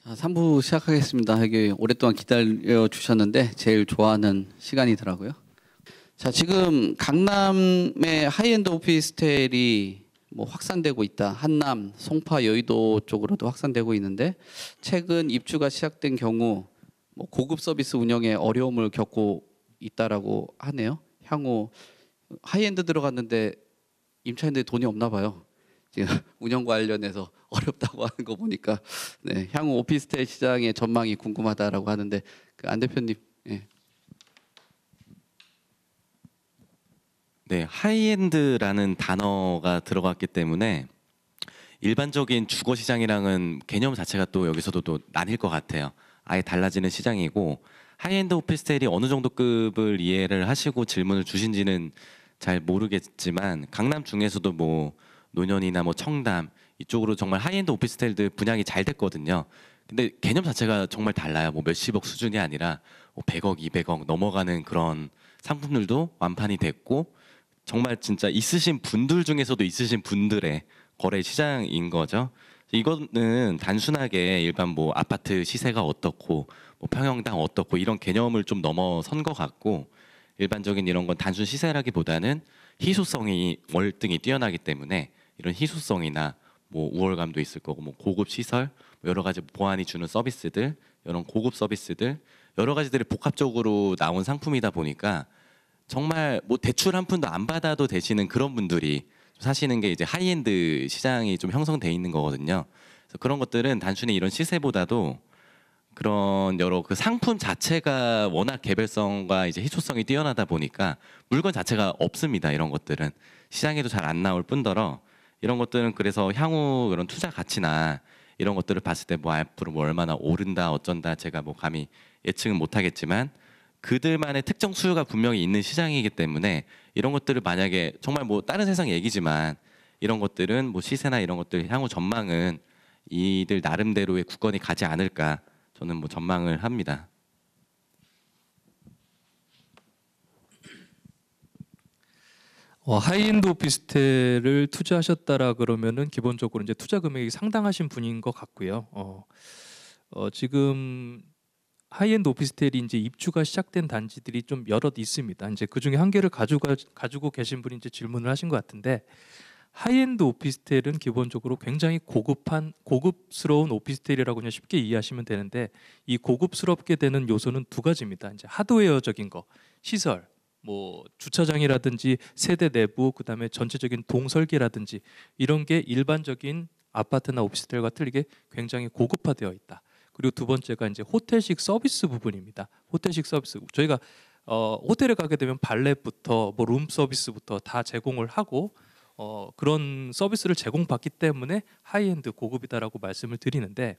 자, 3부 시작하겠습니다. 여기 오랫동안 기다려 주셨는데 제일 좋아하는 시간이더라고요. 자, 지금 강남의 하이엔드 오피스텔이 뭐 확산되고 있다. 한남, 송파, 여의도 쪽으로도 확산되고 있는데 최근 입주가 시작된 경우 뭐 고급 서비스 운영에 어려움을 겪고 있다라고 하네요. 향후 하이엔드 들어갔는데 임차인들이 돈이 없나 봐요. 지금 운영 관련해서 어렵다고 하는 거 보니까 네, 향후 오피스텔 시장의 전망이 궁금하다라고 하는데 안 대표님. 예. 네, 하이엔드라는 단어가 들어갔기 때문에 일반적인 주거 시장이랑은 개념 자체가 또 여기서도 또 나뉠 것 같아요. 아예 달라지는 시장이고, 하이엔드 오피스텔이 어느 정도 급을 이해를 하시고 질문을 주신지는 잘 모르겠지만, 강남 중에서도 뭐 노년이나 뭐 청담 이쪽으로 정말 하이엔드 오피스텔들 분양이 잘 됐거든요. 근데 개념 자체가 정말 달라요. 뭐 몇십억 수준이 아니라 뭐 100억, 200억 넘어가는 그런 상품들도 완판이 됐고, 정말 진짜 있으신 분들 중에서도 있으신 분들의 거래 시장인 거죠. 이거는 단순하게 일반 뭐 아파트 시세가 어떻고 뭐 평형당 어떻고 이런 개념을 좀 넘어선 것 같고, 일반적인 이런 건 단순 시세라기보다는 희소성이 월등히 뛰어나기 때문에 이런 희소성이나 뭐 우월감도 있을 거고, 뭐 고급 시설, 뭐 여러 가지 보안이 주는 서비스들, 이런 고급 서비스들 여러 가지들이 복합적으로 나온 상품이다 보니까 정말 뭐 대출 한 푼도 안 받아도 되시는 그런 분들이 사시는 게 이제 하이엔드 시장이 좀 형성돼 있는 거거든요. 그래서 그런 것들은 단순히 이런 시세보다도 그런 여러 그 상품 자체가 워낙 개별성과 이제 희소성이 뛰어나다 보니까 물건 자체가 없습니다. 이런 것들은 시장에도 잘 안 나올 뿐더러, 이런 것들은 그래서 향후 이런 투자 가치나 이런 것들을 봤을 때 뭐 앞으로 뭐 얼마나 오른다 어쩐다 제가 뭐 감히 예측은 못하겠지만, 그들만의 특정 수요가 분명히 있는 시장이기 때문에 이런 것들을 만약에 정말 뭐 다른 세상 얘기지만 이런 것들은 뭐 시세나 이런 것들 향후 전망은 이들 나름대로의 굳건히 가지 않을까 저는 뭐 전망을 합니다. 하이엔드 오피스텔을 투자하셨다라 그러면은 기본적으로 이제 투자 금액이 상당하신 분인 것 같고요. 지금 하이엔드 오피스텔이 이제 입주가 시작된 단지들이 좀 여럿 있습니다. 이제 그 중에 한 개를 가지고 계신 분이 이제 질문을 하신 것 같은데, 하이엔드 오피스텔은 기본적으로 굉장히 고급스러운 오피스텔이라고 그냥 쉽게 이해하시면 되는데, 이 고급스럽게 되는 요소는 두 가지입니다. 이제 하드웨어적인 거, 시설, 뭐 주차장이라든지 세대 내부, 그다음에 전체적인 동설계라든지 이런 게 일반적인 아파트나 오피스텔과 틀리게 굉장히 고급화되어 있다. 그리고 두 번째가 이제 호텔식 서비스 부분입니다. 호텔식 서비스, 저희가 호텔에 가게 되면 발렛부터 뭐 룸 서비스부터 다 제공을 하고 그런 서비스를 제공받기 때문에 하이엔드 고급이다라고 말씀을 드리는데,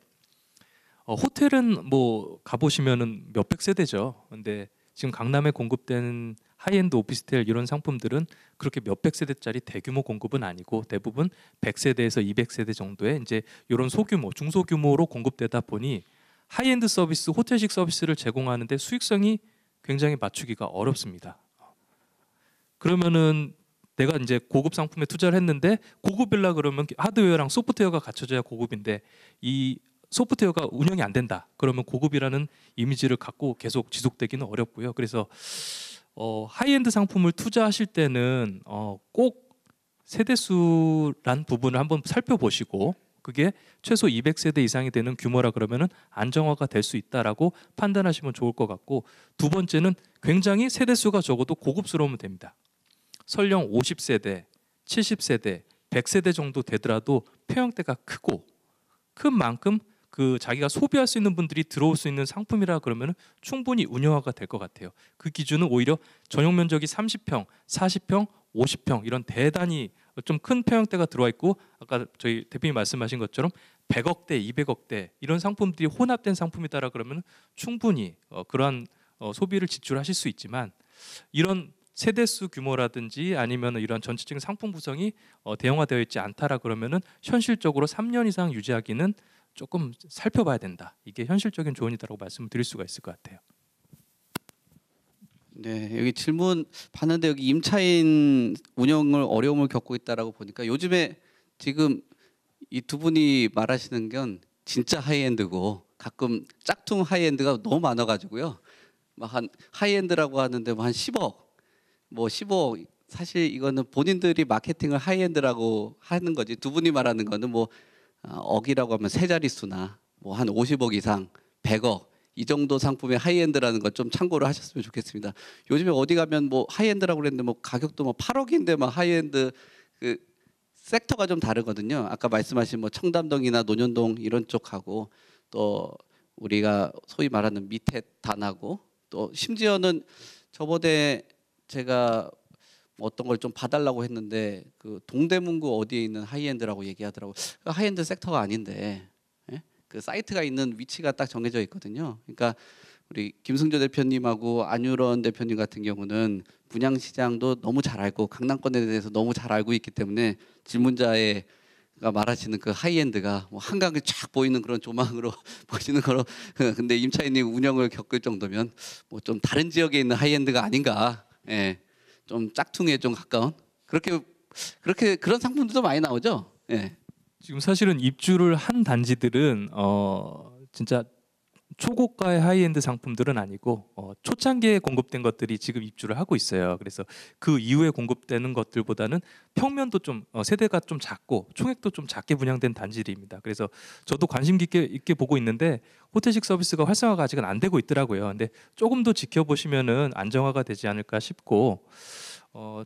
호텔은 뭐 가보시면은 몇백 세대죠. 근데 지금 강남에 공급되는 하이엔드 오피스텔 이런 상품들은 그렇게 몇백 세대짜리 대규모 공급은 아니고 대부분 100세대에서 200세대 정도의 이제 이런 소규모, 중소규모로 공급되다 보니 하이엔드 서비스, 호텔식 서비스를 제공하는데 수익성이 굉장히 맞추기가 어렵습니다. 그러면은 내가 이제 고급 상품에 투자를 했는데 고급이라 그러면 하드웨어랑 소프트웨어가 갖춰져야 고급인데 이 소프트웨어가 운영이 안 된다. 그러면 고급이라는 이미지를 갖고 계속 지속되기는 어렵고요. 그래서 하이엔드 상품을 투자하실 때는 꼭 세대수란 부분을 한번 살펴보시고, 그게 최소 200세대 이상이 되는 규모라 그러면은 안정화가 될 수 있다라고 판단하시면 좋을 것 같고, 두 번째는 굉장히 세대수가 적어도 고급스러우면 됩니다. 설령 50세대, 70세대, 100세대 정도 되더라도 폐형대가 크고 큰 만큼 그 자기가 소비할 수 있는 분들이 들어올 수 있는 상품이라 그러면 충분히 운영화가 될 것 같아요. 그 기준은 오히려 전용 면적이 30평, 40평, 50평 이런 대단히 좀 큰 폐형대가 들어와 있고, 아까 저희 대표님 말씀하신 것처럼 100억대, 200억대 이런 상품들이 혼합된 상품이다라 그러면 충분히 그러한 소비를 지출하실 수 있지만, 이런 세대수 규모라든지 아니면 이런 전체적인 상품 구성이 대형화되어 있지 않다라 그러면은 현실적으로 3년 이상 유지하기는 조금 살펴봐야 된다. 이게 현실적인 조언이다라고 말씀을 드릴 수가 있을 것 같아요. 네, 여기 질문 봤는데 여기 임차인 운영을 어려움을 겪고 있다라고 보니까 요즘에 지금 이 두 분이 말하시는 건 진짜 하이엔드고 가끔 짝퉁 하이엔드가 너무 많아가지고요. 막 한 하이엔드라고 하는데 뭐 한 10억, 뭐 15억. 사실 이거는 본인들이 마케팅을 하이엔드라고 하는 거지. 두 분이 말하는 거는 뭐 억이라고 하면 세 자릿수나 뭐 한 50억 이상, 100억 이 정도 상품의 하이엔드라는 것 좀 참고를 하셨으면 좋겠습니다. 요즘에 어디 가면 뭐 하이엔드라고 그랬는데 뭐 가격도 뭐 8억인데 막 하이엔드 그 섹터가 좀 다르거든요. 아까 말씀하신 뭐 청담동이나 논현동 이런 쪽하고 또 우리가 소위 말하는 밑에 단하고 또 심지어는 저번에 제가 어떤 걸 좀 봐달라고 했는데 그 동대문구 어디에 있는 하이엔드라고 얘기하더라고. 그 하이엔드 섹터가 아닌데 예? 그 사이트가 있는 위치가 딱 정해져 있거든요. 그러니까 우리 김승조 대표님하고 안유런 대표님 같은 경우는 분양시장도 너무 잘 알고 강남권에 대해서 너무 잘 알고 있기 때문에 질문자가 말하시는 그 하이엔드가 뭐 한강이 쫙 보이는 그런 조망으로 보시는 거로 근데 임차인님 운영을 겪을 정도면 뭐 좀 다른 지역에 있는 하이엔드가 아닌가. 예. 좀 짝퉁에 좀 가까운 그렇게 그런 상품들도 많이 나오죠. 예. 지금 사실은 입주를 한 단지들은 진짜 초고가의 하이엔드 상품들은 아니고 초창기에 공급된 것들이 지금 입주를 하고 있어요. 그래서 그 이후에 공급되는 것들보다는 평면도 좀 세대가 좀 작고 총액도 좀 작게 분양된 단지들입니다. 그래서 저도 관심 깊게 있게 보고 있는데 호텔식 서비스가 활성화가 아직은 안 되고 있더라고요. 근데 조금 더 지켜보시면은 안정화가 되지 않을까 싶고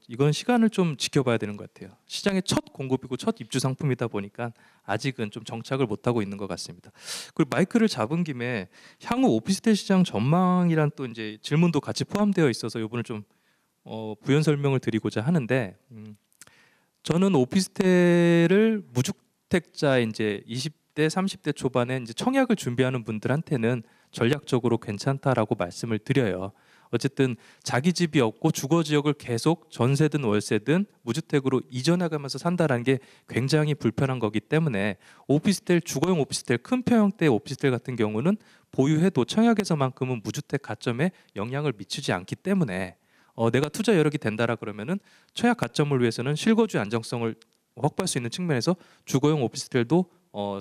이건 시간을 좀 지켜봐야 되는 것 같아요. 시장의 첫 공급이고 첫 입주 상품이다 보니까 아직은 좀 정착을 못하고 있는 것 같습니다. 그리고 마이크를 잡은 김에 향후 오피스텔 시장 전망이란 또 이제 질문도 같이 포함되어 있어서 이번을 좀 부연 설명을 드리고자 하는데 저는 오피스텔을 무주택자 이제 20대 30대 초반에 이제 청약을 준비하는 분들한테는 전략적으로 괜찮다라고 말씀을 드려요. 어쨌든 자기 집이 없고 주거 지역을 계속 전세든 월세든 무주택으로 이전해가면서 산다라는 게 굉장히 불편한 거기 때문에 오피스텔, 주거용 오피스텔, 큰 평형대 오피스텔 같은 경우는 보유해도 청약에서만큼은 무주택 가점에 영향을 미치지 않기 때문에 내가 투자 여력이 된다라 그러면은 청약 가점을 위해서는 실거주 안정성을 확보할 수 있는 측면에서 주거용 오피스텔도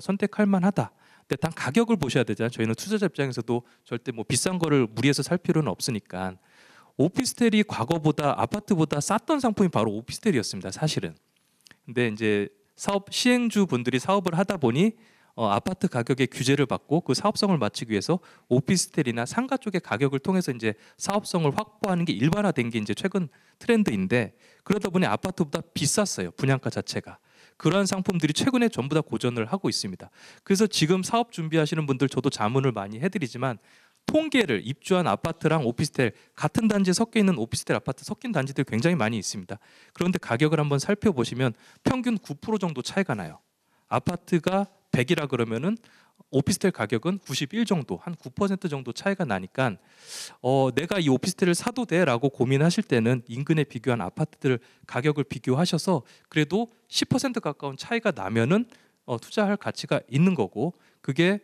선택할 만하다. 근데 단 가격을 보셔야 되잖아요. 저희는 투자자 입장에서도 절대 뭐 비싼 거를 무리해서 살 필요는 없으니까. 오피스텔이 과거보다 아파트보다 쌌던 상품이 바로 오피스텔이었습니다. 사실은. 근데 이제 사업 시행주 분들이 사업을 하다 보니 아파트 가격의 규제를 받고 그 사업성을 맞추기 위해서 오피스텔이나 상가 쪽의 가격을 통해서 이제 사업성을 확보하는 게 일반화된 게 이제 최근 트렌드인데 그러다 보니 아파트보다 비쌌어요. 분양가 자체가. 그러한 상품들이 최근에 전부 다 고전을 하고 있습니다. 그래서 지금 사업 준비하시는 분들 저도 자문을 많이 해드리지만 통계를 입주한 아파트랑 오피스텔 같은 단지에 섞여 있는 오피스텔 아파트 섞인 단지들 굉장히 많이 있습니다. 그런데 가격을 한번 살펴보시면 평균 9% 정도 차이가 나요. 아파트가 100이라 그러면은 오피스텔 가격은 91 정도, 한 9% 정도 차이가 나니까 내가 이 오피스텔을 사도 돼라고 고민하실 때는 인근에 비교한 아파트들 가격을 비교하셔서 그래도 10% 가까운 차이가 나면은 투자할 가치가 있는 거고 그게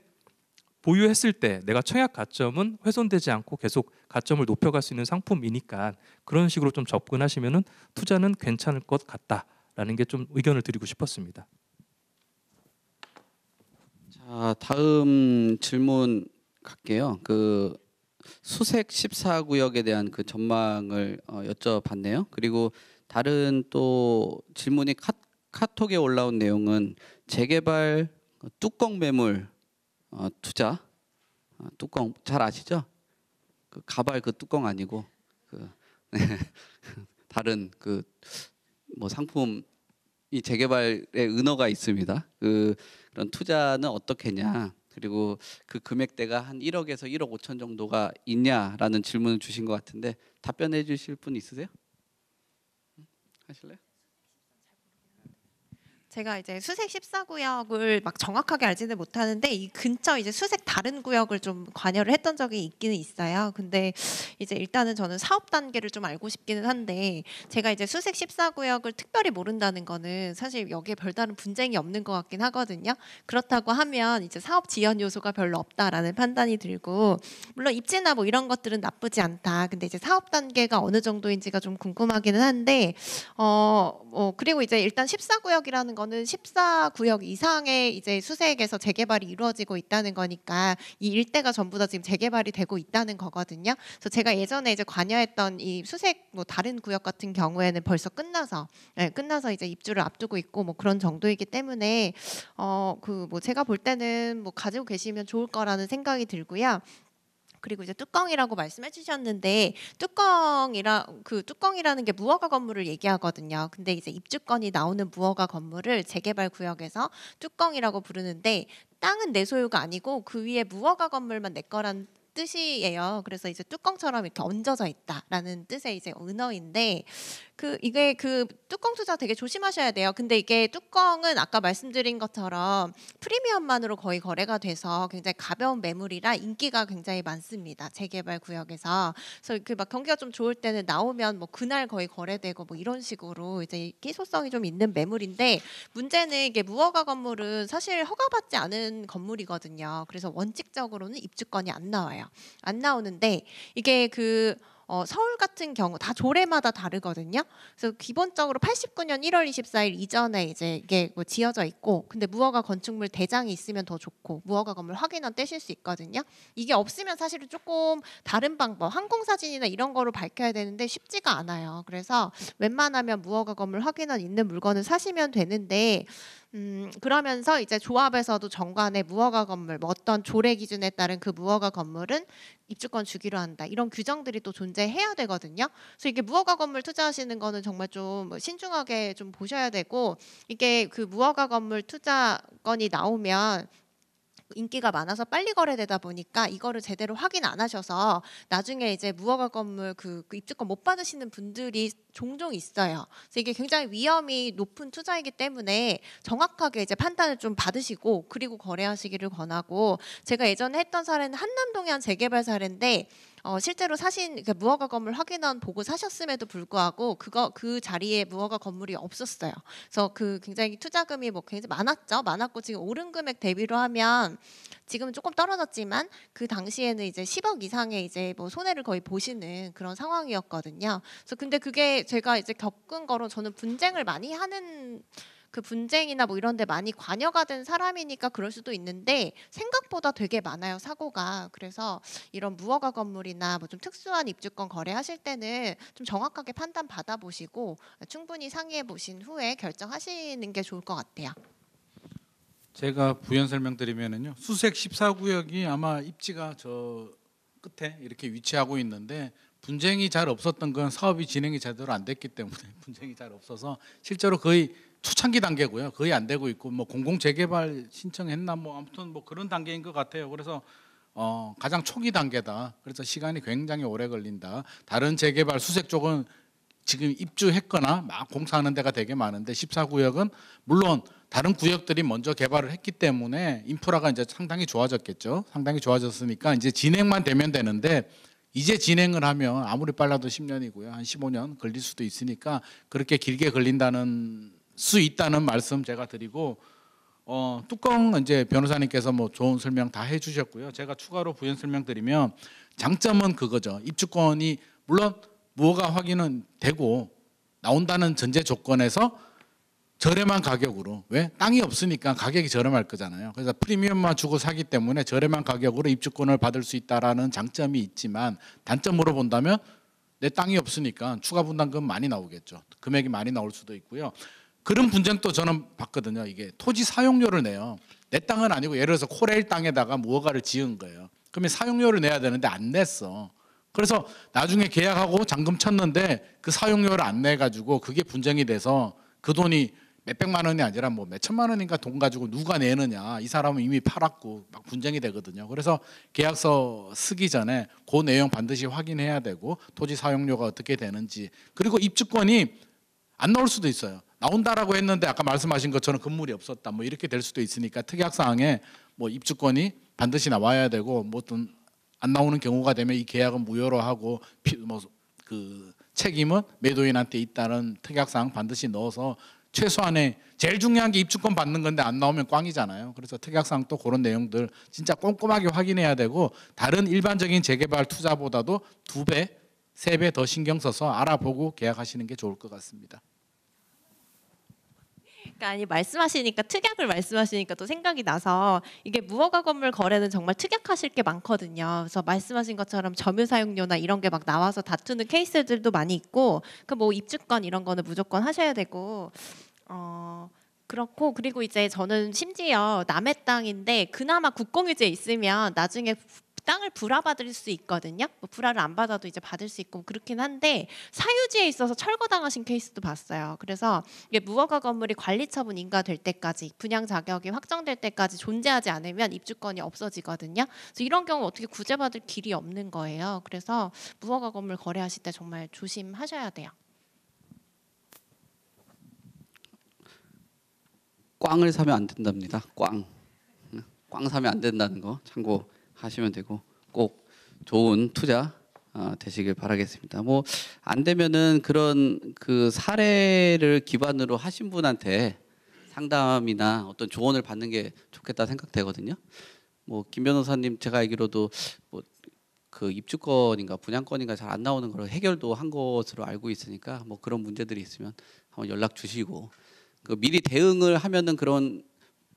보유했을 때 내가 청약 가점은 훼손되지 않고 계속 가점을 높여갈 수 있는 상품이니까 그런 식으로 좀 접근하시면은 투자는 괜찮을 것 같다라는 게 좀 의견을 드리고 싶었습니다. 자, 다음 질문 갈게요. 그 수색 14구역에 대한 그 전망을 여쭤봤네요. 그리고 다른 또 질문이 카톡에 올라온 내용은 재개발 뚜껑 매물 투자 뚜껑 잘 아시죠? 그 가발 그 뚜껑 아니고 그 다른 그 뭐 상품 이 재개발의 은어가 있습니다. 그런 투자는 어떻게냐 그리고 그 금액대가 한 1억에서 1억 5천 정도가 있냐라는 질문을 주신 것 같은데 답변해 주실 분 있으세요? 하실래요? 제가 이제 수색 14구역을 막 정확하게 알지는 못하는데 이 근처 이제 수색 다른 구역을 좀 관여를 했던 적이 있기는 있어요. 근데 이제 일단은 저는 사업 단계를 좀 알고 싶기는 한데 제가 이제 수색 14구역을 특별히 모른다는 거는 사실 여기에 별다른 분쟁이 없는 것 같긴 하거든요. 그렇다고 하면 이제 사업 지연 요소가 별로 없다라는 판단이 들고 물론 입지나 뭐 이런 것들은 나쁘지 않다. 근데 이제 사업 단계가 어느 정도인지가 좀 궁금하기는 한데 그리고 이제 일단 14구역이라는 건 저는 14구역 이상의 이제 수색에서 재개발이 이루어지고 있다는 거니까 이 일대가 전부 다 지금 재개발이 되고 있다는 거거든요. 그래서 제가 예전에 이제 관여했던 이 수색 뭐 다른 구역 같은 경우에는 벌써 끝나서 끝나서 이제 입주를 앞두고 있고 뭐 그런 정도이기 때문에 그 뭐 제가 볼 때는 뭐 가지고 계시면 좋을 거라는 생각이 들고요. 그리고 이제 뚜껑이라고 말씀해 주셨는데 뚜껑이라는 게 무허가 건물을 얘기하거든요. 근데 이제 입주권이 나오는 무허가 건물을 재개발 구역에서 뚜껑이라고 부르는데 땅은 내 소유가 아니고 그 위에 무허가 건물만 내 거란 뜻이에요. 그래서 이제 뚜껑처럼 이렇게 얹어져 있다라는 뜻의 이제 은어인데 이게 뚜껑 투자 되게 조심하셔야 돼요. 근데 이게 뚜껑은 아까 말씀드린 것처럼 프리미엄만으로 거의 거래가 돼서 굉장히 가벼운 매물이라 인기가 굉장히 많습니다. 재개발 구역에서. 그래서 막 경기가 좀 좋을 때는 나오면 뭐 그날 거의 거래되고 뭐 이런 식으로 이제 희소성이 좀 있는 매물인데 문제는 이게 무허가 건물은 사실 허가받지 않은 건물이거든요. 그래서 원칙적으로는 입주권이 안 나와요. 안 나오는데 이게 서울 같은 경우 다 조례마다 다르거든요. 그래서 기본적으로 89년 1월 24일 이전에 이제 이게 뭐 지어져 있고, 근데 무허가 건축물 대장이 있으면 더 좋고 무허가 건물 확인원 떼실 수 있거든요. 이게 없으면 사실은 조금 다른 방법, 항공사진이나 이런 거로 밝혀야 되는데 쉽지가 않아요. 그래서 웬만하면 무허가 건물 확인원 있는 물건을 사시면 되는데 그러면서 이제 조합에서도 정관에 무허가 건물, 뭐 어떤 조례 기준에 따른 그 무허가 건물은 입주권 주기로 한다. 이런 규정들이 또 존재해야 되거든요. 그래서 이게 무허가 건물 투자하시는 거는 정말 좀 신중하게 좀 보셔야 되고, 이게 그 무허가 건물 투자건이 나오면 인기가 많아서 빨리 거래되다 보니까 이거를 제대로 확인 안 하셔서 나중에 이제 무허가 건물 그 입주권 못 받으시는 분들이 종종 있어요. 그래서 이게 굉장히 위험이 높은 투자이기 때문에 정확하게 이제 판단을 좀 받으시고 그리고 거래하시기를 권하고, 제가 예전에 했던 사례는 한남동의 한 재개발 사례인데 실제로 무허가 건물 확인원 보고 사셨음에도 불구하고 그 자리에 무허가 건물이 없었어요. 그래서 굉장히 투자금이 뭐 굉장히 많았고 지금 오른 금액 대비로 하면 지금은 조금 떨어졌지만 그 당시에는 이제 10억 이상의 이제 뭐 손해를 거의 보시는 그런 상황이었거든요. 그래서 근데 그게 제가 이제 겪은 거로, 저는 분쟁을 많이 하는 그 분쟁이나 뭐 이런 데 많이 관여가 된 사람이니까 그럴 수도 있는데 생각보다 되게 많아요, 사고가. 그래서 이런 무허가 건물이나 뭐 좀 특수한 입주권 거래하실 때는 좀 정확하게 판단 받아보시고 충분히 상의해 보신 후에 결정하시는 게 좋을 것 같아요. 제가 부연 설명드리면은요, 수색 14구역이 아마 입지가 저 끝에 이렇게 위치하고 있는데 분쟁이 잘 없었던 건 사업이 진행이 제대로 안 됐기 때문에 분쟁이 잘 없어서 실제로 거의 초창기 단계고요. 거의 안 되고 있고 뭐 공공 재개발 신청했나 뭐 아무튼 뭐 그런 단계인 것 같아요. 그래서 가장 초기 단계다. 그래서 시간이 굉장히 오래 걸린다. 다른 재개발 수색 쪽은 지금 입주했거나 막 공사하는 데가 되게 많은데 14구역은 물론 다른 구역들이 먼저 개발을 했기 때문에 인프라가 이제 상당히 좋아졌겠죠. 상당히 좋아졌으니까 이제 진행만 되면 되는데, 이제 진행을 하면 아무리 빨라도 10년이고요. 한 15년 걸릴 수도 있으니까 그렇게 길게 걸린다는 수 있다는 말씀 제가 드리고, 뚜껑 이제 변호사님께서 뭐 좋은 설명 다 해주셨고요. 제가 추가로 부연 설명드리면 장점은 그거죠. 입주권이 물론 무허가 확인은 되고 나온다는 전제 조건에서 저렴한 가격으로, 왜? 땅이 없으니까 가격이 저렴할 거잖아요. 그래서 프리미엄만 주고 사기 때문에 저렴한 가격으로 입주권을 받을 수 있다라는 장점이 있지만, 단점으로 본다면 내 땅이 없으니까 추가 분담금 많이 나오겠죠. 금액이 많이 나올 수도 있고요. 그런 분쟁도 저는 봤거든요. 이게 토지 사용료를 내요. 내 땅은 아니고 예를 들어서 코레일 땅에다가 무허가를 지은 거예요. 그러면 사용료를 내야 되는데 안 냈어. 그래서 나중에 계약하고 잔금 쳤는데 그 사용료를 안 내가지고 그게 분쟁이 돼서 그 돈이 몇백만 원이 아니라 뭐 몇천만 원인가 돈 가지고 누가 내느냐, 이 사람은 이미 팔았고 막 분쟁이 되거든요. 그래서 계약서 쓰기 전에 그 내용 반드시 확인해야 되고, 토지 사용료가 어떻게 되는지, 그리고 입주권이 안 나올 수도 있어요. 나온다라고 했는데 아까 말씀하신 것처럼 건물이 없었다 뭐 이렇게 될 수도 있으니까 특약사항에 뭐 입주권이 반드시 나와야 되고, 뭐 어떤 안 나오는 경우가 되면 이 계약은 무효로 하고 뭐 그 책임은 매도인한테 있다는 특약사항 반드시 넣어서, 최소한의 제일 중요한 게 입주권 받는 건데 안 나오면 꽝이잖아요. 그래서 특약사항 또 그런 내용들 진짜 꼼꼼하게 확인해야 되고, 다른 일반적인 재개발 투자보다도 2배, 3배 더 신경 써서 알아보고 계약하시는 게 좋을 것 같습니다. 그러니까 아니 말씀하시니까 특약을 말씀하시니까 또 생각이 나서 이게 무허가 건물 거래는 정말 특약하실 게 많거든요. 그래서 말씀하신 것처럼 점유 사용료나 이런 게 막 나와서 다투는 케이스들도 많이 있고 그 뭐 입주권 이런 거는 무조건 하셔야 되고 그렇고 그리고 이제 저는 심지어 남의 땅인데 그나마 국공유지에 있으면 나중에 땅을 불화받을 수 있거든요. 뭐 불화를 안 받아도 이제 받을 수 있고 그렇긴 한데 사유지에 있어서 철거당하신 케이스도 봤어요. 그래서 이게 무허가 건물이 관리처분 인가될 때까지 분양 자격이 확정될 때까지 존재하지 않으면 입주권이 없어지거든요. 그래서 이런 경우 어떻게 구제받을 길이 없는 거예요. 그래서 무허가 건물 거래하실 때 정말 조심하셔야 돼요. 꽝을 사면 안 된답니다. 꽝 사면 안 된다는 거 참고하시면 되고 꼭 좋은 투자 되시길 바라겠습니다. 뭐 안 되면은 그런 그 사례를 기반으로 하신 분한테 상담이나 어떤 조언을 받는 게 좋겠다 생각되거든요. 뭐 김 변호사님 제가 알기로도 뭐 그 입주권인가 분양권인가 잘 안 나오는 걸 해결도 한 것으로 알고 있으니까 뭐 그런 문제들이 있으면 한번 연락 주시고 그 미리 대응을 하면은 그런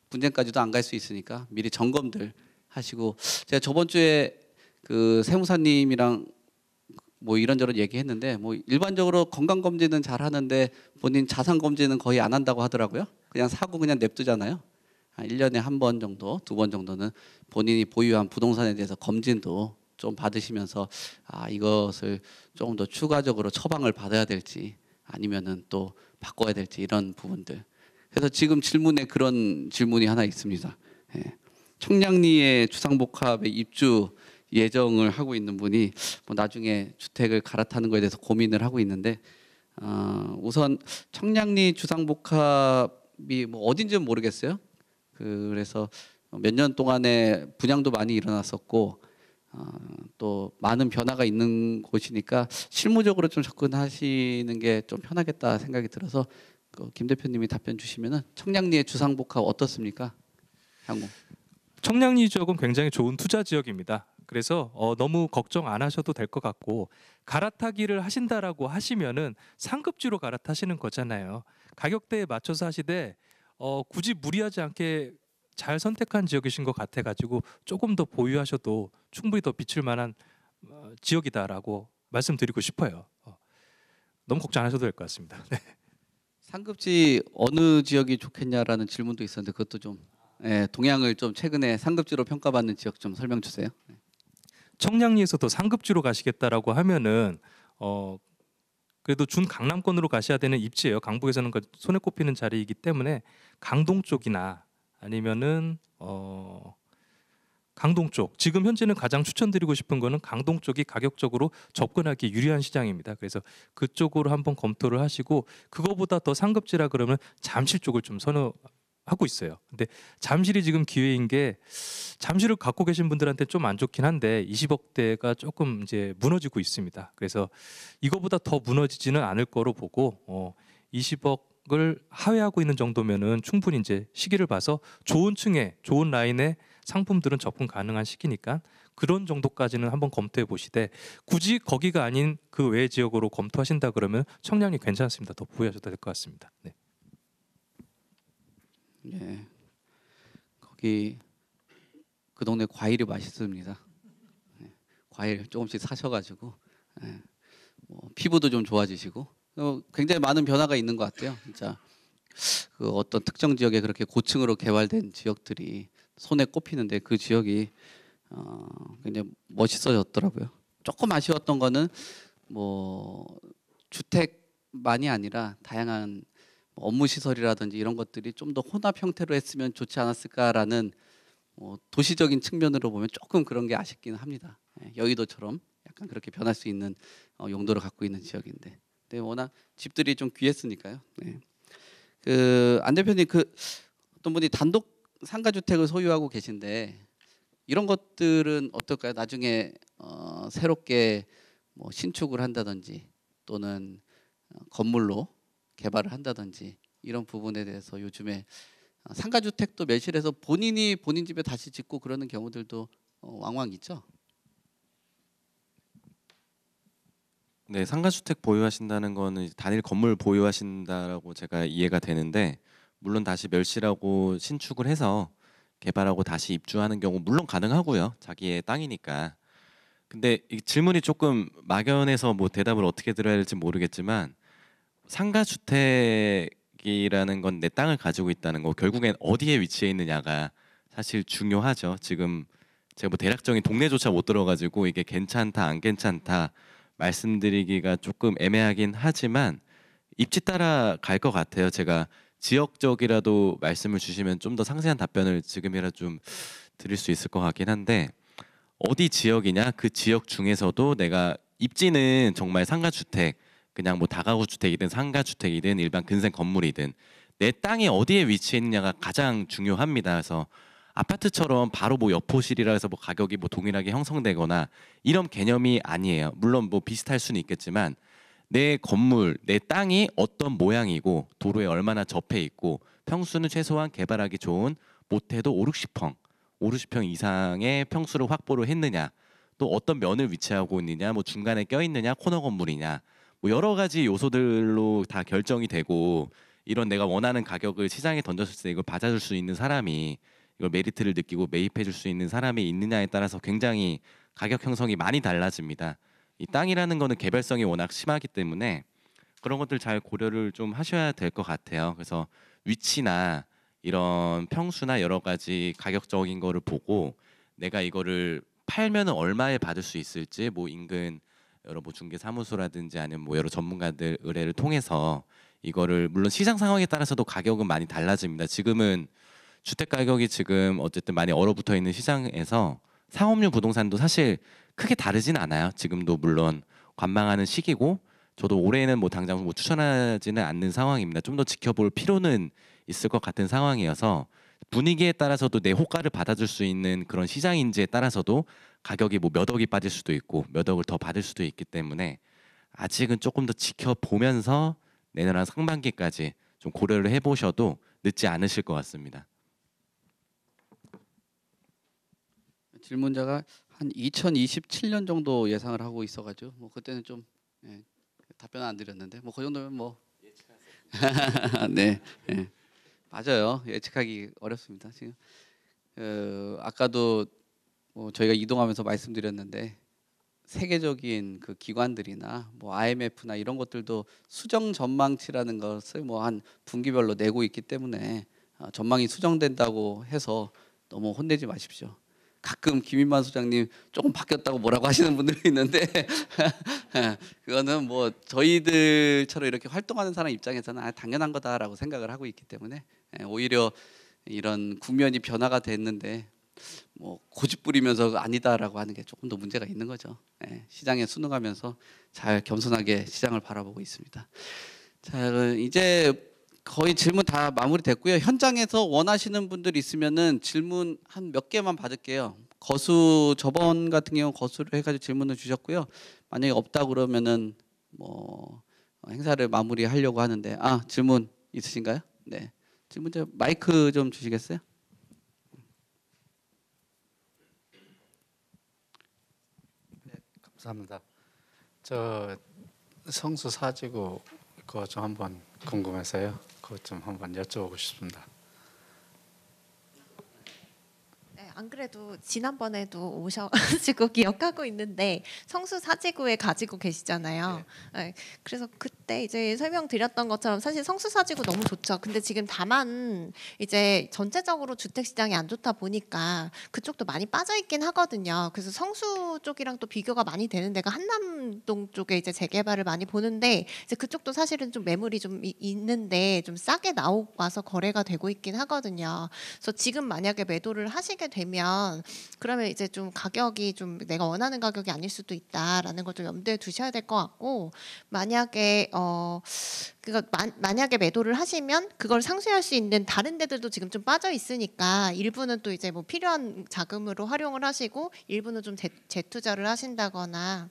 분쟁까지도 안 갈 수 있으니까 미리 점검들 하시고 제가 저번 주에 그 세무사님이랑 뭐 이런저런 얘기했는데 뭐 일반적으로 건강 검진은 잘 하는데 본인 자산 검진은 거의 안 한다고 하더라고요. 그냥 사고 그냥 냅두잖아요. 한 1년에 한 번 정도, 2번 정도는 본인이 보유한 부동산에 대해서 검진도 좀 받으시면서 이것을 조금 더 추가적으로 처방을 받아야 될지 아니면은 또 바꿔야 될지 이런 부분들. 그래서 지금 질문에 그런 질문이 하나 있습니다. 청량리의 주상복합에 입주 예정을 하고 있는 분이 뭐 나중에 주택을 갈아타는 거에 대해서 고민을 하고 있는데 우선 청량리 주상복합이 뭐 어딘지는 모르겠어요. 그래서 몇 년 동안에 분양도 많이 일어났었고 또 많은 변화가 있는 곳이니까 실무적으로 좀 접근하시는 게 좀 편하겠다 생각이 들어서 김 대표님이 답변 주시면은 청량리의 주상복합 어떻습니까? 향후. 청량리 지역은 굉장히 좋은 투자 지역입니다. 그래서 너무 걱정 안 하셔도 될 것 같고 갈아타기를 하신다라고 하시면은 상급지로 갈아타시는 거잖아요. 가격대에 맞춰서 하시되 굳이 무리하지 않게 잘 선택한 지역이신 것 같아가지고 조금 더 보유하셔도 충분히 더 비칠 만한 지역이다라고 말씀드리고 싶어요. 너무 걱정 안 하셔도 될 것 같습니다. 네. 상급지 어느 지역이 좋겠냐라는 질문도 있었는데 그것도 좀 동향을 좀 최근에 상급지로 평가받는 지역 좀 설명 주세요. 청량리에서 더 상급지로 가시겠다라고 하면은 그래도 준 강남권으로 가셔야 되는 입지예요. 강북에서는 손에 꼽히는 자리이기 때문에 강동 쪽이나 아니면은 강동 쪽. 지금 현재는 가장 추천드리고 싶은 거는 강동 쪽이 가격적으로 접근하기 유리한 시장입니다. 그래서 그쪽으로 한번 검토를 하시고 그거보다 더 상급지라 그러면 잠실 쪽을 좀 선호하고 있어요. 근데 잠실이 지금 기회인 게 잠실을 갖고 계신 분들한테 좀 안 좋긴 한데 20억대가 조금 이제 무너지고 있습니다. 그래서 이거보다 더 무너지지는 않을 거로 보고 20억을 하회하고 있는 정도면은 충분히 이제 시기를 봐서 좋은 층에 좋은 라인에 상품들은 접근 가능한 시기니까 그런 정도까지는 한번 검토해 보시되 굳이 거기가 아닌 그 외 지역으로 검토하신다 그러면 청량리 괜찮습니다. 더 보유하셔도 될 것 같습니다. 네. 예, 거기 그 동네 과일이 맛있습니다. 과일 조금씩 사셔가지고 뭐 피부도 좀 좋아지시고 굉장히 많은 변화가 있는 것 같아요. 진짜 그 어떤 특정 지역에 그렇게 고층으로 개발된 지역들이 손에 꼽히는데 그 지역이 굉장히 멋있어졌더라고요. 조금 아쉬웠던 거는 뭐 주택만이 아니라 다양한 업무 시설이라든지 이런 것들이 좀 더 혼합 형태로 했으면 좋지 않았을까라는 도시적인 측면으로 보면 조금 그런 게 아쉽기는 합니다. 여의도처럼 약간 그렇게 변할 수 있는 용도를 갖고 있는 지역인데, 근데 워낙 집들이 좀 귀했으니까요. 네. 그 안 대표님 어떤 분이 단독 상가 주택을 소유하고 계신데 이런 것들은 어떨까요? 나중에 새롭게 뭐 신축을 한다든지 또는 건물로 개발을 한다든지 이런 부분에 대해서 요즘에 상가 주택도 매실해서 본인이 본인 집에 다시 짓고 그러는 경우들도 왕왕 있죠. 네, 상가주택 보유하신다는 거는 단일 건물 보유하신다라고 제가 이해가 되는데 물론 다시 멸실하고 신축을 해서 개발하고 다시 입주하는 경우 물론 가능하고요. 자기의 땅이니까. 근데 이 질문이 조금 막연해서 뭐 대답을 어떻게 드려야 할지 모르겠지만 상가 주택이라는 건 내 땅을 가지고 있다는 거 결국엔 어디에 위치해 있느냐가 사실 중요하죠. 지금 제가 뭐 대략적인 동네조차 못 들어가지고 이게 괜찮다 안 괜찮다 말씀드리기가 조금 애매하긴 하지만 입지 따라 갈 것 같아요. 제가 지역적이라도 말씀을 주시면 좀 더 상세한 답변을 지금이라 좀 드릴 수 있을 것 같긴 한데 어디 지역이냐 그 지역 중에서도 내가 입지는 정말 상가주택 그냥 뭐 다가구 주택이든 상가주택이든 일반 근생 건물이든 내 땅이 어디에 위치해 있느냐가 가장 중요합니다. 그래서 아파트처럼 바로 뭐 여포실이라 해서 뭐 가격이 뭐 동일하게 형성되거나 이런 개념이 아니에요. 물론 뭐 비슷할 수는 있겠지만 내 건물, 내 땅이 어떤 모양이고 도로에 얼마나 접해 있고 평수는 최소한 개발하기 좋은 못해도 5, 60평, 5, 60평 이상의 평수를 확보를 했느냐 또 어떤 면을 위치하고 있느냐 뭐 중간에 껴있느냐 코너 건물이냐 뭐 여러 가지 요소들로 다 결정이 되고 이런 내가 원하는 가격을 시장에 던졌을 때 이걸 받아줄 수 있는 사람이 이걸 메리트를 느끼고 매입해 줄 수 있는 사람이 있느냐에 따라서 굉장히 가격 형성이 많이 달라집니다. 이 땅이라는 거는 개별성이 워낙 심하기 때문에 그런 것들 잘 고려를 좀 하셔야 될 것 같아요. 그래서 위치나 이런 평수나 여러 가지 가격적인 거를 보고 내가 이거를 팔면은 얼마에 받을 수 있을지 뭐 인근 여러 뭐 중개 사무소라든지 아니면 뭐 여러 전문가들 의뢰를 통해서 이거를 물론 시장 상황에 따라서도 가격은 많이 달라집니다. 지금은 주택 가격이 지금 어쨌든 많이 얼어붙어 있는 시장에서 상업용 부동산도 사실 크게 다르진 않아요. 지금도 물론 관망하는 시기고 저도 올해는 뭐 당장 뭐 추천하지는 않는 상황입니다. 좀 더 지켜볼 필요는 있을 것 같은 상황이어서 분위기에 따라서도 내 호가를 받아줄 수 있는 그런 시장 인지에 따라서도 가격이 뭐 몇 억이 빠질 수도 있고 몇 억을 더 받을 수도 있기 때문에 아직은 조금 더 지켜보면서 내년 상반기까지 좀 고려를 해보셔도 늦지 않으실 것 같습니다. 질문자가 한 2027년 정도 예상을 하고 있어가지고 뭐 그때는 좀 답변 안 드렸는데 뭐 그 정도면 뭐 네, 맞아요. 예측하기 어렵습니다. 지금 아까도 뭐 저희가 이동하면서 말씀드렸는데 세계적인 그 기관들이나 뭐 IMF나 이런 것들도 수정 전망치라는 것을 뭐 한 분기별로 내고 있기 때문에 전망이 수정된다고 해서 너무 혼내지 마십시오. 가끔 김인만 소장님 조금 바뀌었다고 뭐라고 하시는 분들이 있는데 그거는 뭐 저희들처럼 이렇게 활동하는 사람 입장에서는 당연한 거다라고 생각을 하고 있기 때문에 오히려 이런 국면이 변화가 됐는데 뭐 고집 부리면서 아니다라고 하는 게 조금 더 문제가 있는 거죠. 시장에 순응하면서 잘 겸손하게 시장을 바라보고 있습니다. 자, 이제 거의 질문 다 마무리됐고요. 현장에서 원하시는 분들 있으면은 질문 한 몇 개만 받을게요. 거수 저번 같은 경우 거수를 해가지고 질문을 주셨고요. 만약에 없다 그러면은 뭐 행사를 마무리하려고 하는데 질문 있으신가요? 네, 질문자 마이크 좀 주시겠어요? 네, 감사합니다. 저 성수 사지구 그거 좀 한번 궁금해서요. 그거 좀 한번 여쭤보고 싶습니다. 네, 안 그래도 지난번에도 오셔가지고 기억하고 있는데 성수 사지구에 가지고 계시잖아요. 네, 그래서 그때 이제 설명드렸던 것처럼 사실 성수 사지구 너무 좋죠. 근데 지금 다만 이제 전체적으로 주택 시장이 안 좋다 보니까 그쪽도 많이 빠져 있긴 하거든요. 그래서 성수 쪽이랑 또 비교가 많이 되는 데가 한남동 쪽에 이제 재개발을 많이 보는데 이제 그쪽도 사실은 좀 매물이 좀 있는데 좀 싸게 나와서 거래가 되고 있긴 하거든요. 그래서 지금 만약에 매도를 하시게 되면 그러면 이제 좀 가격이 좀 내가 원하는 가격이 아닐 수도 있다라는 걸 좀 염두에 두셔야 될 것 같고 만약에 만약에 매도를 하시면 그걸 상쇄할 수 있는 다른 데들도 지금 좀 빠져 있으니까 일부는 또 이제 뭐 필요한 자금으로 활용을 하시고 일부는 좀 재투자를 하신다거나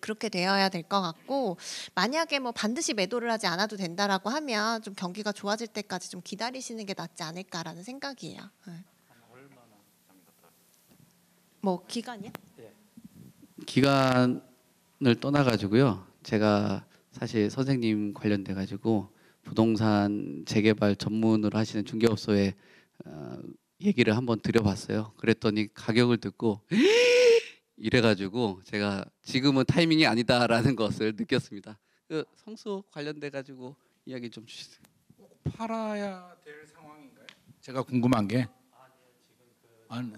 그렇게 되어야 될 것 같고 만약에 뭐 반드시 매도를 하지 않아도 된다라고 하면 좀 경기가 좋아질 때까지 좀 기다리시는 게 낫지 않을까라는 생각이에요. 뭐 기간이요? 기간을 떠나가지고요. 제가 사실 선생님 관련돼 가지고 부동산 재개발 전문으로 하시는 중개업소에 얘기를 한번 드려봤어요. 그랬더니 가격을 듣고 이래가지고 제가 지금은 타이밍이 아니다라는 것을 느꼈습니다. 그 성수 관련돼 가지고 이야기 좀 주시죠. 꼭 팔아야 될 상황인가요? 제가 궁금한 게 아니,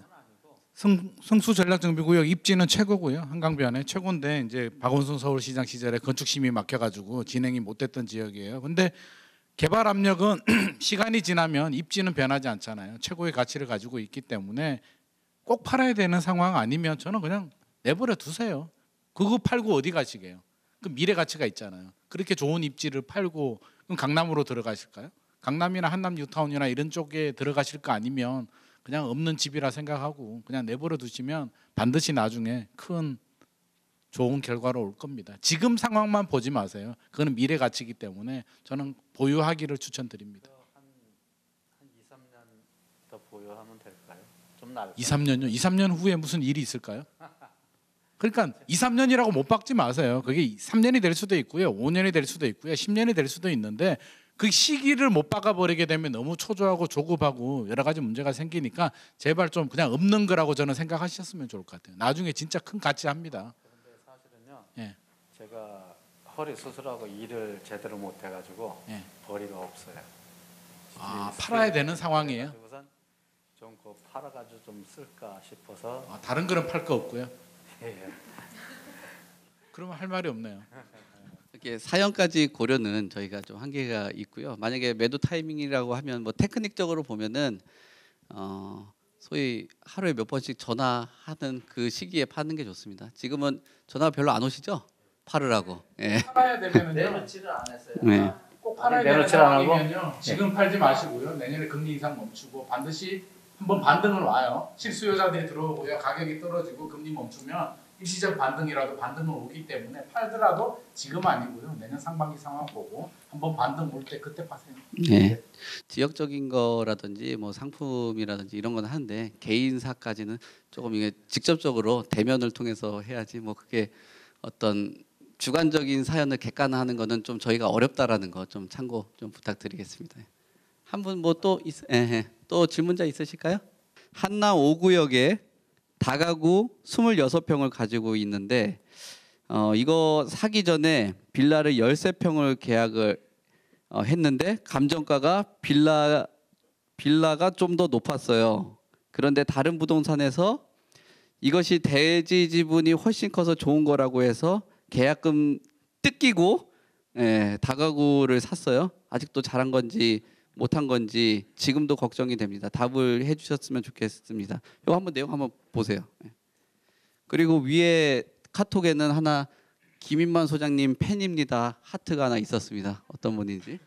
성수 전략정비구역 입지는 최고고요. 한강변에 최고인데 이제 박원순 서울시장 시절에 건축심의 막혀가지고 진행이 못됐던 지역이에요. 근데 개발 압력은 시간이 지나면 입지는 변하지 않잖아요. 최고의 가치를 가지고 있기 때문에 꼭 팔아야 되는 상황 아니면 저는 그냥 내버려 두세요. 그거 팔고 어디 가시게요? 그 미래 가치가 있잖아요. 그렇게 좋은 입지를 팔고 그럼 강남으로 들어가실까요? 강남이나 한남 뉴타운이나 이런 쪽에 들어가실 거 아니면 그냥 없는 집이라 생각하고 그냥 내버려 두시면 반드시 나중에 큰 좋은 결과로 올 겁니다. 지금 상황만 보지 마세요. 그거는 미래 가치이기 때문에 저는 보유하기를 추천드립니다. 한 2, 3년 더 보유하면 될까요? 좀 나을까요? 2, 3년요? 2, 3년 후에 무슨 일이 있을까요? 그러니까 2, 3년이라고 못 박지 마세요. 그게 3년이 될 수도 있고요. 5년이 될 수도 있고요. 10년이 될 수도 있는데 그 시기를 못 박아버리게 되면 너무 초조하고 조급하고 여러 가지 문제가 생기니까 제발 좀 그냥 없는 거라고 저는 생각하셨으면 좋을 것 같아요. 나중에 진짜 큰 가치 합니다. 그런데 사실은요. 예. 제가 허리 수술하고 일을 제대로 못 해가지고 예. 벌이가 없어요. 아, 팔아야 되는 상황이에요? 우선 좀 그 팔아가지고 좀 쓸까 싶어서. 아, 다른 거는 팔 거 없고요. 예. 그러면 할 말이 없네요. 이렇게 사연까지 고려는 저희가 좀 한계가 있고요. 만약에 매도 타이밍이라고 하면 뭐 테크닉적으로 보면은 소위 하루에 몇 번씩 전화하는 그 시기에 파는 게 좋습니다. 지금은 전화 별로 안 오시죠? 팔으라고. 예. 팔아야 되면은 내놓지를 안 했어요. 네. 꼭 팔아야 되는 상황이면요. 지금 팔지 마시고요. 내년에 금리 인상 멈추고 반드시 한번 반등은 와요. 실수요자들이 들어오고요. 가격이 떨어지고 금리 멈추면 일시적 반등이라도 반등은 오기 때문에 팔더라도 지금 아니고요. 내년 상반기 상황 보고 한번 반등 올 때 그때 파세요. 네. 지역적인 거라든지 뭐 상품이라든지 이런 건 하는데 개인사까지는 조금 이게 직접적으로 대면을 통해서 해야지 뭐 그게 어떤 주관적인 사연을 객관화하는 거는 좀 저희가 어렵다라는 거 좀 참고 좀 부탁드리겠습니다. 한 분 뭐 또 또 질문자 있으실까요? 한남 5구역에 다가구 26평을 가지고 있는데 이거 사기 전에 빌라를 13평을 계약을 했는데 감정가가 빌라가 좀 더 높았어요. 그런데 다른 부동산에서 이것이 대지 지분이 훨씬 커서 좋은 거라고 해서 계약금 뜯기고 다가구를 샀어요. 아직도 잘한 건지 못한 건지 지금도 걱정이 됩니다. 답을 해주셨으면 좋겠습니다. 이거 한번 내용 한번 보세요. 그리고 위에 카톡에는 하나 김인만 소장님 팬입니다 하트가 하나 있었습니다. 어떤 분인지.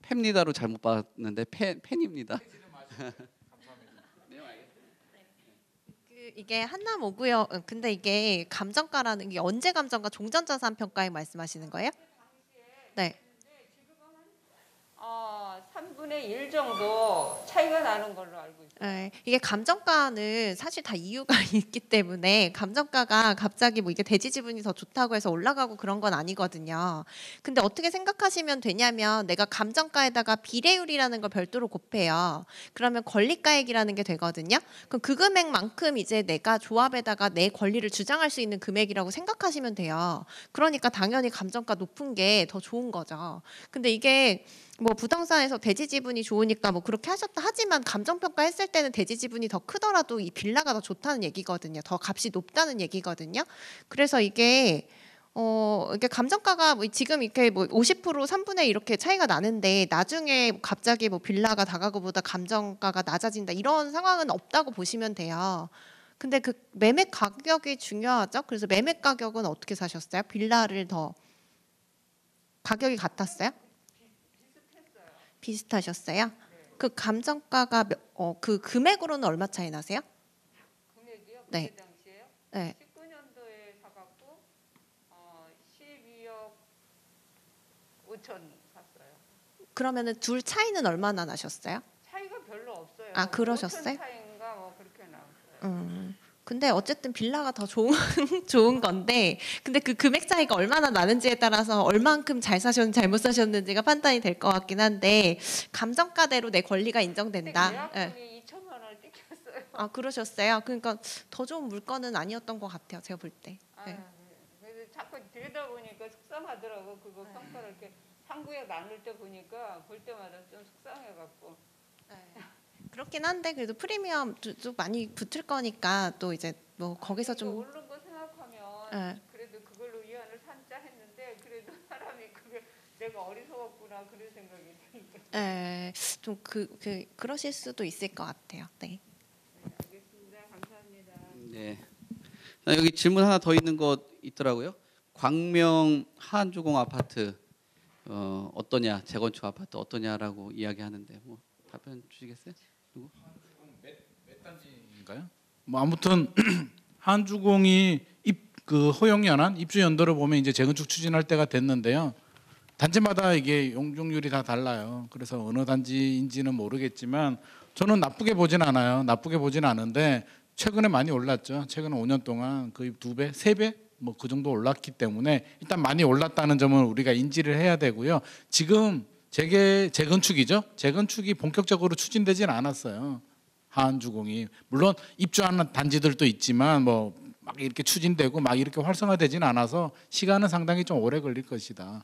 팬입니다로 잘못 봤는데 팬입니다. 이게 한남 5구역 근데 이게 감정가라는 게 언제 감정가 종전자산 평가에 말씀하시는 거예요? 네. 3분의 1 정도 차이가 나는 걸로 알고 있어요. 네, 이게 감정가는 사실 다 이유가 있기 때문에 감정가가 갑자기 뭐 이게 대지 지분이 더 좋다고 해서 올라가고 그런 건 아니거든요. 근데 어떻게 생각하시면 되냐면 내가 감정가에다가 비례율이라는 걸 별도로 곱해요. 그러면 권리가액이라는 게 되거든요. 그럼 그 금액만큼 이제 내가 조합에다가 내 권리를 주장할 수 있는 금액이라고 생각하시면 돼요. 그러니까 당연히 감정가 높은 게 더 좋은 거죠. 근데 이게 뭐 부동산에서 대지 지분이 좋으니까 뭐 그렇게 하셨다 하지만 감정평가 했을 때는 대지 지분이 더 크더라도 이 빌라가 더 좋다는 얘기거든요. 더 값이 높다는 얘기거든요. 그래서 이게 이게 감정가가 뭐 지금 이렇게 뭐 50% 3분의 1 이렇게 차이가 나는데 나중에 갑자기 뭐 빌라가 다가구보다 감정가가 낮아진다 이런 상황은 없다고 보시면 돼요. 근데 그 매매 가격이 중요하죠. 그래서 매매 가격은 어떻게 사셨어요? 빌라를 더 가격이 같았어요? 비슷하셨어요? 그 감정가가 그 금액으로는 얼마 차이 나세요? 금액이요? 네. 그때 당시에요? 네. 19년도에 사갖고 12억 5천 샀어요. 그러면은 둘 차이는 얼마나 나셨어요? 차이가 별로 없어요. 아, 그러셨어요? 5천 차이인가 뭐 그렇게 나왔어요. 근데 어쨌든 빌라가 더 좋은 좋은 건데, 근데 그 금액 차이가 얼마나 나는지에 따라서 얼만큼 잘 사셨는지 잘못 사셨는지가 판단이 될 것 같긴 한데, 감정가대로 내 권리가 인정된다. 예. 계약금이 2천만 원을 뜯겼어요. 아 그러셨어요? 그러니까 더 좋은 물건은 아니었던 것 같아요. 제가 볼 때. 네. 그래서 자꾸 들여다보니까 속상하더라고. 그거 평가를 이렇게 상구역 나눌 때 보니까 볼 때마다 좀 속상해갖고. 그렇긴 한데 그래도 프리미엄 좀 많이 붙을 거니까 또 이제 뭐 거기서 좀 오른 거 생각하면 네. 그래도 그걸로 위안을 삼자 했는데 그래도 사람이 그게 내가 어리석었구나 그런 생각이 들어요. 좀 그러실 수도 있을 것 같아요. 네. 알겠습니다. 감사합니다. 네. 여기 질문 하나 더 있는 거 있더라고요. 광명 한주공 아파트 어떠냐, 재건축 아파트 어떠냐라고 이야기하는데 뭐 답변 주시겠어요? 누구? 몇 단지인가요? 뭐 아무튼 한주공이 그 허용 연한 입주 연도를 보면 이제 재건축 추진할 때가 됐는데요. 단지마다 이게 용적률이 다 달라요. 그래서 어느 단지인지는 모르겠지만 저는 나쁘게 보진 않아요. 나쁘게 보진 않은데 최근에 많이 올랐죠. 최근 5년 동안 거의 2배, 3배 뭐 그 정도 올랐기 때문에 일단 많이 올랐다는 점을 우리가 인지를 해야 되고요. 지금 재건축이죠. 재건축이 본격적으로 추진되지는 않았어요. 한주공이 물론 입주하는 단지들도 있지만 뭐 막 이렇게 추진되고 막 이렇게 활성화되지는 않아서 시간은 상당히 좀 오래 걸릴 것이다.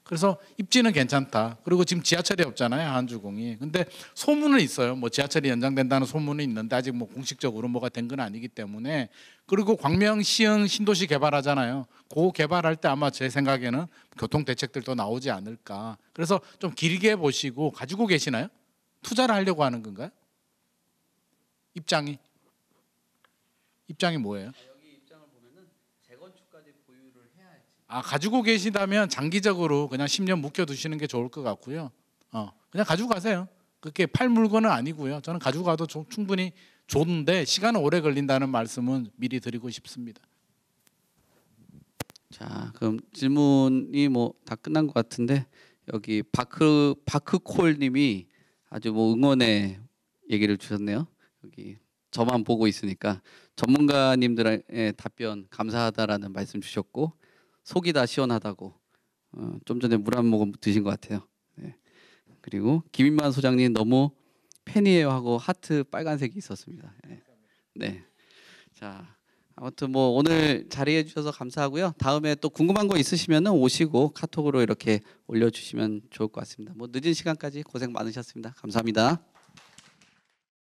그래서 입지는 괜찮다. 그리고 지금 지하철이 없잖아요, 한주공이. 근데 소문은 있어요. 뭐 지하철이 연장된다는 소문은 있는데 아직 뭐 공식적으로 뭐가 된 건 아니기 때문에. 그리고 광명시흥 신도시 개발하잖아요. 그 개발할 때 아마 제 생각에는 교통 대책들도 나오지 않을까. 그래서 좀 길게 보시고 가지고 계시나요? 투자를 하려고 하는 건가요? 입장이 뭐예요? 여기 입장을 보면은 재건축까지 보유를 해야지. 가지고 계시다면 장기적으로 그냥 10년 묵혀두시는 게 좋을 것 같고요. 그냥 가지고 가세요. 그렇게 팔 물건은 아니고요. 저는 가지고 가도 충분히 좋은데 시간은 오래 걸린다는 말씀은 미리 드리고 싶습니다. 자, 그럼 질문이 뭐 다 끝난 것 같은데 여기 바크콜님이 아주 뭐 응원의 얘기를 주셨네요. 여기 저만 보고 있으니까 전문가님들의 답변 감사하다라는 말씀 주셨고 속이 다 시원하다고 좀 전에 물 한 모금 드신 것 같아요. 네. 그리고 김인만 소장님 너무 팬이에요 하고 하트 빨간색이 있었습니다. 네. 네. 자. 아무튼 뭐 오늘 자리해 주셔서 감사하고요. 다음에 또 궁금한 거 있으시면은 오시고 카톡으로 이렇게 올려주시면 좋을 것 같습니다. 뭐 늦은 시간까지 고생 많으셨습니다. 감사합니다.